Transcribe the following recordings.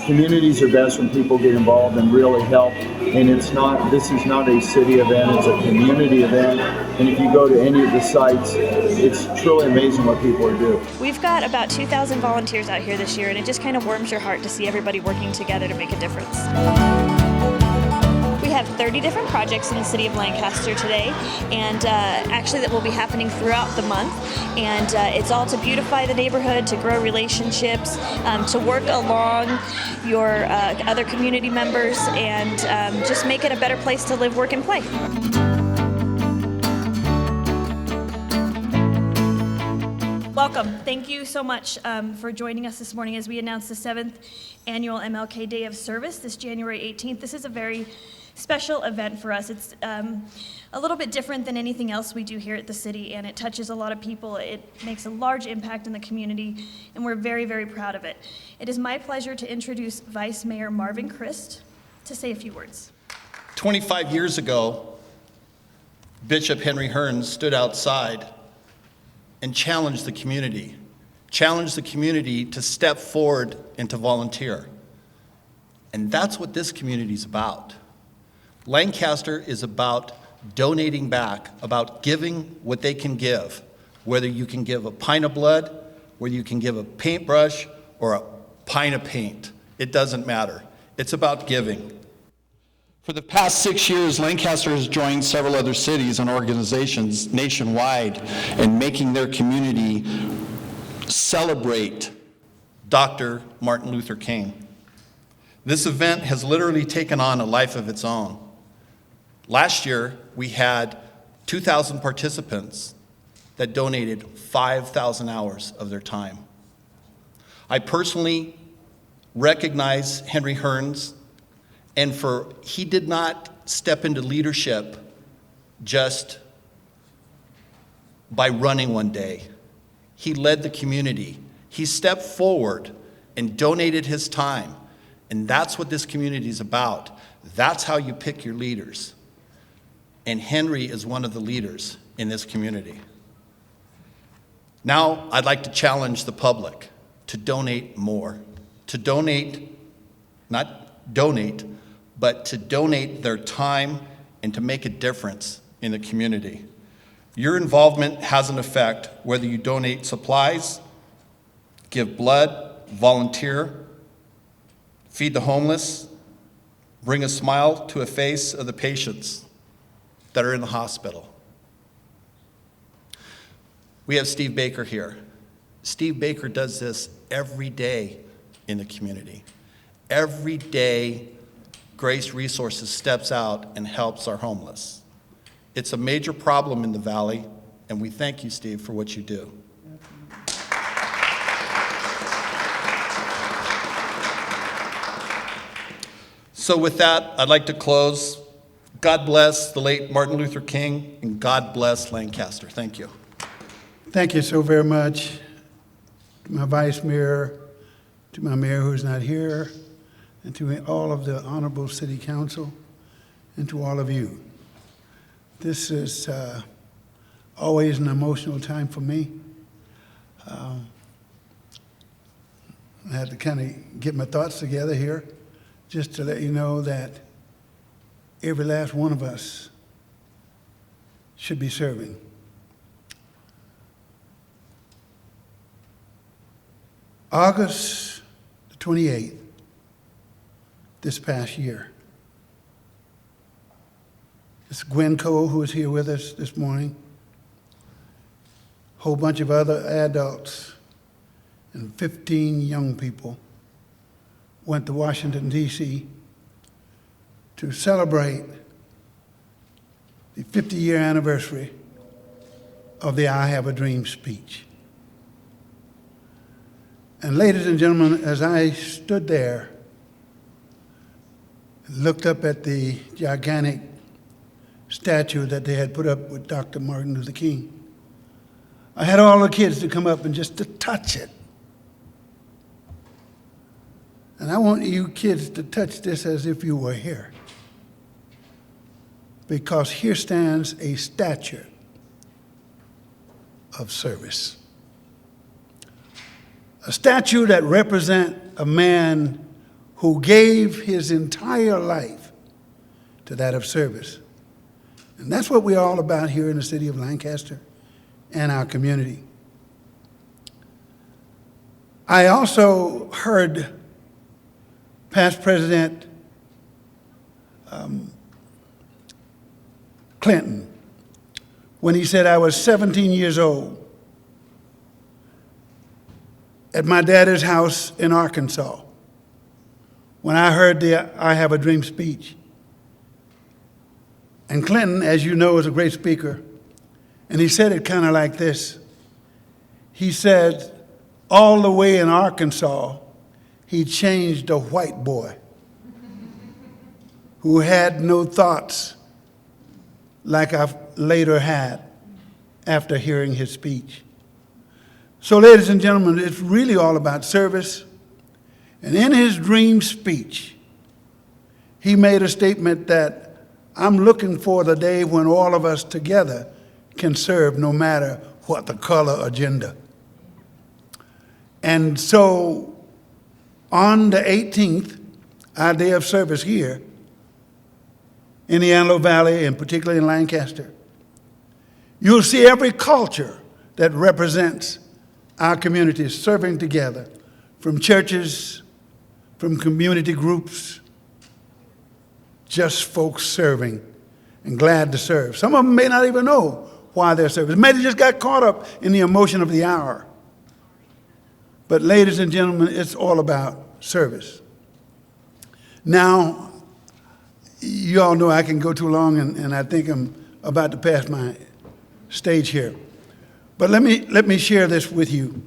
communities are best when people get involved and really help. And this is not a city event, it's a community event. And if you go to any of the sites, it's truly amazing what people are doing. We've got about 2,000 volunteers out here this year, and it just kind of warms your heart to see everybody working together to make a difference. We have 30 different projects in the city of Lancaster today, and actually that will be happening throughout the month. And it's all to beautify the neighborhood, to grow relationships, to work along your other community members, and just make it a better place to live, work, and play. Welcome. Thank you so much for joining us this morning as we announce the 7th annual MLK Day of Service this January 18th. This is a very special event for us. It's a little bit different than anything else we do here at the city, and it touches a lot of people. It makes a large impact in the community, and we're very, very proud of it. It is my pleasure to introduce Vice Mayor Marvin Christ to say a few words. 25 years ago, Bishop Henry Hearns stood outside and challenged the community to step forward and to volunteer. And that's what this community is about. Lancaster is about donating back, about giving what they can give, whether you can give a pint of blood, whether you can give a paintbrush or a pint of paint. It doesn't matter. It's about giving. For the past 6 years, Lancaster has joined several other cities and organizations nationwide in making their community celebrate Dr. Martin Luther King. This event has literally taken on a life of its own. Last year, we had 2,000 participants that donated 5,000 hours of their time. I personally recognize Henry Hearns, and he did not step into leadership just by running one day. He led the community. He stepped forward and donated his time. And that's what this community is about. That's how you pick your leaders. And Henry is one of the leaders in this community. Now, I'd like to challenge the public to donate more. To donate, not donate, but to donate their time and to make a difference in the community. Your involvement has an effect whether you donate supplies, give blood, volunteer, feed the homeless, bring a smile to a face of the patients that are in the hospital. We have Steve Baker here. Steve Baker does this every day in the community. Every day, Grace Resources steps out and helps our homeless. It's a major problem in the Valley, and we thank you, Steve, for what you do. So with that, I'd like to close. God bless the late Martin Luther King, and God bless Lancaster. Thank you. Thank you so very much to my vice mayor, to my mayor who's not here, and to all of the honorable city council, and to all of you. This is always an emotional time for me. I had to kind of get my thoughts together here just to let you know that every last one of us should be serving. August the 28th, this past year, it's Gwen Cole who is here with us this morning, a whole bunch of other adults and 15 young people went to Washington, D.C. to celebrate the 50-year anniversary of the I Have a Dream speech. And ladies and gentlemen, as I stood there and looked up at the gigantic statue that they had put up with Dr. Martin Luther King, I had all the kids to come up and just to touch it. And I want you kids to touch this as if you were here, because here stands a statue of service. A statue that represents a man who gave his entire life to that of service. And that's what we're all about here in the city of Lancaster and our community. I also heard past President Clinton when he said, I was 17 years old at my daddy's house in Arkansas when I heard the I Have a Dream speech. And Clinton, as you know, is a great speaker, and he said it kind of like this. He said, all the way in Arkansas, he changed a white boy who had no thoughts like I later had after hearing his speech. So, ladies and gentlemen, it's really all about service. And in his dream speech, he made a statement that I'm looking for the day when all of us together can serve no matter what the color or gender. And so on the 18th, our day of service here in the Antelope Valley, and particularly in Lancaster, you'll see every culture that represents our communities serving together, from churches, from community groups, just folks serving and glad to serve. Some of them may not even know why they're serving. Maybe they just got caught up in the emotion of the hour. But ladies and gentlemen, it's all about service. Now, you all know I can go too long, and I think I'm about to pass my stage here. But let me share this with you.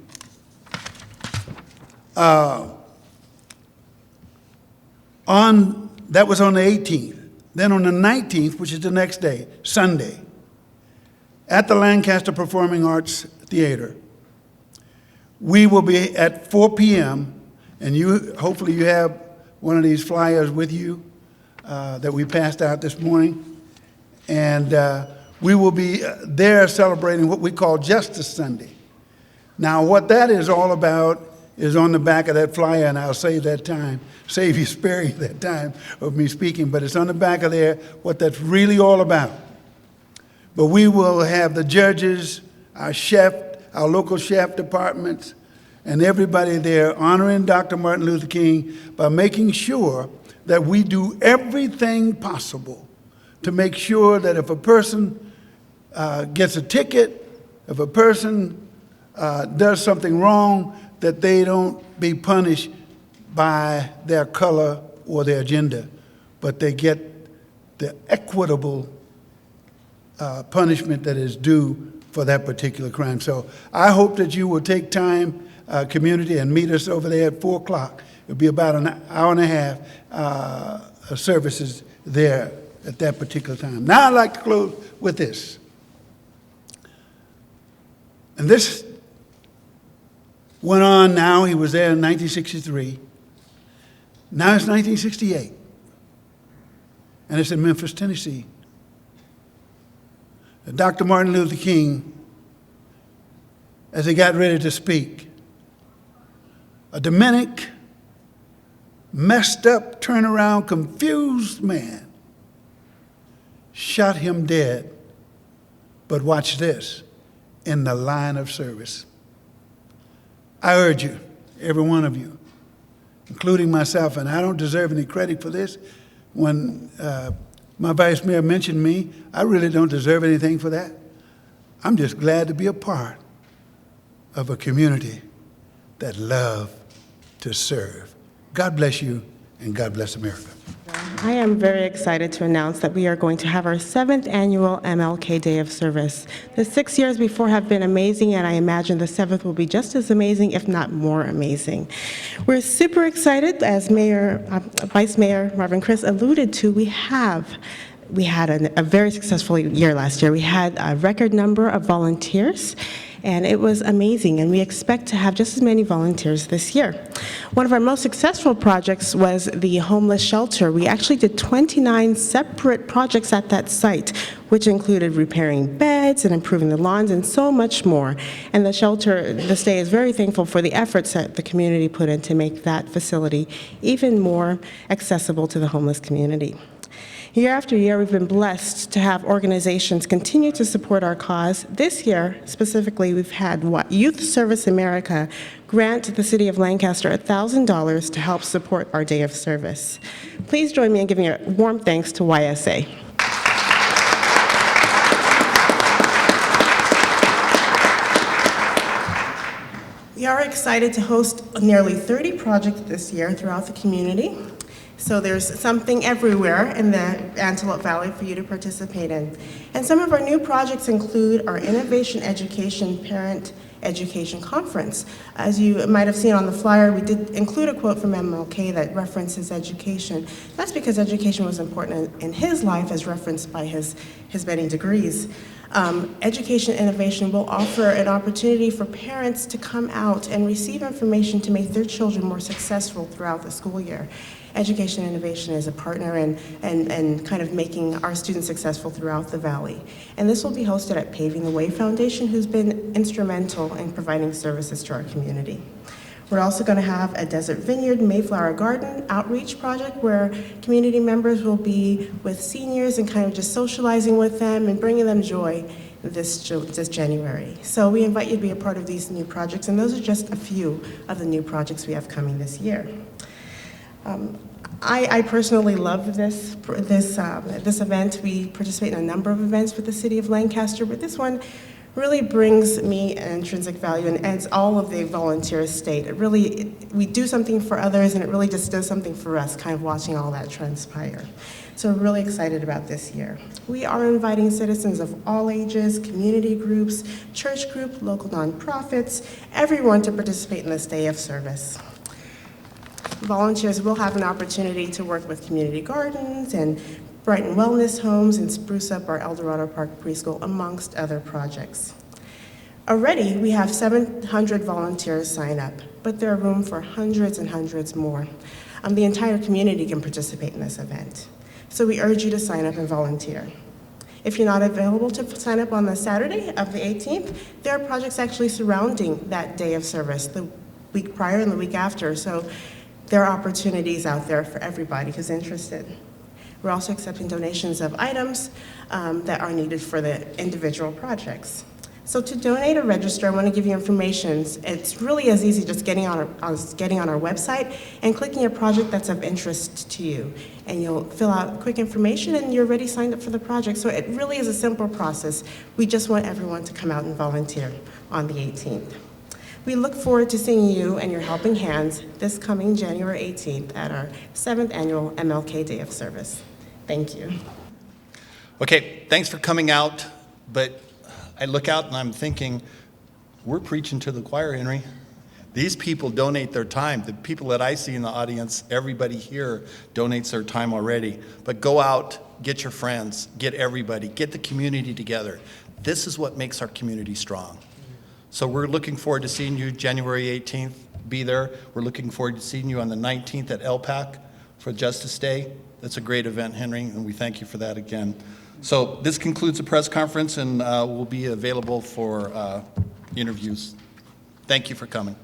That was on the 18th. Then on the 19th, which is the next day, Sunday, at the Lancaster Performing Arts Theater, we will be at 4 p.m., and hopefully you have one of these flyers with you that we passed out this morning. And we will be there celebrating what we call Justice Sunday. Now, what that is all about is on the back of that flyer, and I'll save you, spare you that time of me speaking, but it's on the back of there what that's really all about. But we will have the judges, our chef, our local chef departments, and everybody there honoring Dr. Martin Luther King by making sure that we do everything possible to make sure that if a person gets a ticket, if a person does something wrong, that they don't be punished by their color or their gender, but they get the equitable punishment that is due for that particular crime. So I hope that you will take time, community, and meet us over there at 4 o'clock. It'll be about an hour and a half of services there at that particular time. Now I'd like to close with this. And this went on now. He was there in 1963. Now it's 1968. And it's in Memphis, Tennessee. Dr. Martin Luther King, as he got ready to speak, a Dominic, messed up, turnaround, confused man shot him dead. But watch this, in the line of service. I urge you, every one of you, including myself, and I don't deserve any credit for this. When my vice mayor mentioned me, I really don't deserve anything for that. I'm just glad to be a part of a community that love to serve. God bless you, and God bless America. I am very excited to announce that we are going to have our 7th annual MLK Day of Service. The 6 years before have been amazing, and I imagine the 7th will be just as amazing, if not more amazing. We're super excited, as Vice Mayor Marvin Chris alluded to. We had a very successful year last year. We had a record number of volunteers, and it was amazing, and we expect to have just as many volunteers this year. One of our most successful projects was the homeless shelter. We actually did 29 separate projects at that site, which included repairing beds, beds and improving the lawns and so much more. And the shelter this day is very thankful for the efforts that the community put in to make that facility even more accessible to the homeless community. Year after year, we've been blessed to have organizations continue to support our cause. This year, specifically, we've had Youth Service America grant the City of Lancaster $1,000 to help support our Day of Service. Please join me in giving a warm thanks to YSA. We are excited to host nearly 30 projects this year throughout the community. So there's something everywhere in the Antelope Valley for you to participate in. And some of our new projects include our Innovation Education Parent Education Conference. As you might have seen on the flyer, we did include a quote from MLK that references education. That's because education was important in his life as referenced by his many degrees. Education Innovation will offer an opportunity for parents to come out and receive information to make their children more successful throughout the school year. Education Innovation is a partner in kind of making our students successful throughout the Valley. And this will be hosted at Paving the Way Foundation, who's been instrumental in providing services to our community. We're also going to have a Desert Vineyard Mayflower Garden outreach project where community members will be with seniors and kind of just socializing with them and bringing them joy this January. So we invite you to be a part of these new projects, and those are just a few of the new projects we have coming this year. I personally love this event. We participate in a number of events with the City of Lancaster, but this one really brings me an intrinsic value, and as all of the volunteers state, we do something for others, and it really just does something for us, kind of watching all that transpire. So we're really excited about this year. We are inviting citizens of all ages, community groups, church group, local nonprofits, everyone to participate in this day of service. Volunteers will have an opportunity to work with community gardens and Brighton Wellness Homes and spruce up our Eldorado Park Preschool, amongst other projects. Already, we have 700 volunteers sign up, but there are room for hundreds and hundreds more. The entire community can participate in this event. So we urge you to sign up and volunteer. If you're not available to sign up on the Saturday of the 18th, there are projects actually surrounding that day of service, the week prior and the week after. So there are opportunities out there for everybody who's interested. We're also accepting donations of items that are needed for the individual projects. So to donate or register, I want to give you information. It's really as easy just getting on our website and clicking a project that's of interest to you. And you'll fill out quick information and you're already signed up for the project. So it really is a simple process. We just want everyone to come out and volunteer on the 18th. We look forward to seeing you and your helping hands this coming January 18th at our 7th annual MLK Day of Service. Thank you. Okay, thanks for coming out, but I look out and I'm thinking, we're preaching to the choir, Henry. These people donate their time. The people that I see in the audience, everybody here donates their time already. But go out, get your friends, get everybody, get the community together. This is what makes our community strong. So we're looking forward to seeing you January 18th. Be there. We're looking forward to seeing you on the 19th at LPAC for Justice Day. That's a great event, Henry, and we thank you for that again. So this concludes the press conference, and we'll be available for interviews. Thank you for coming.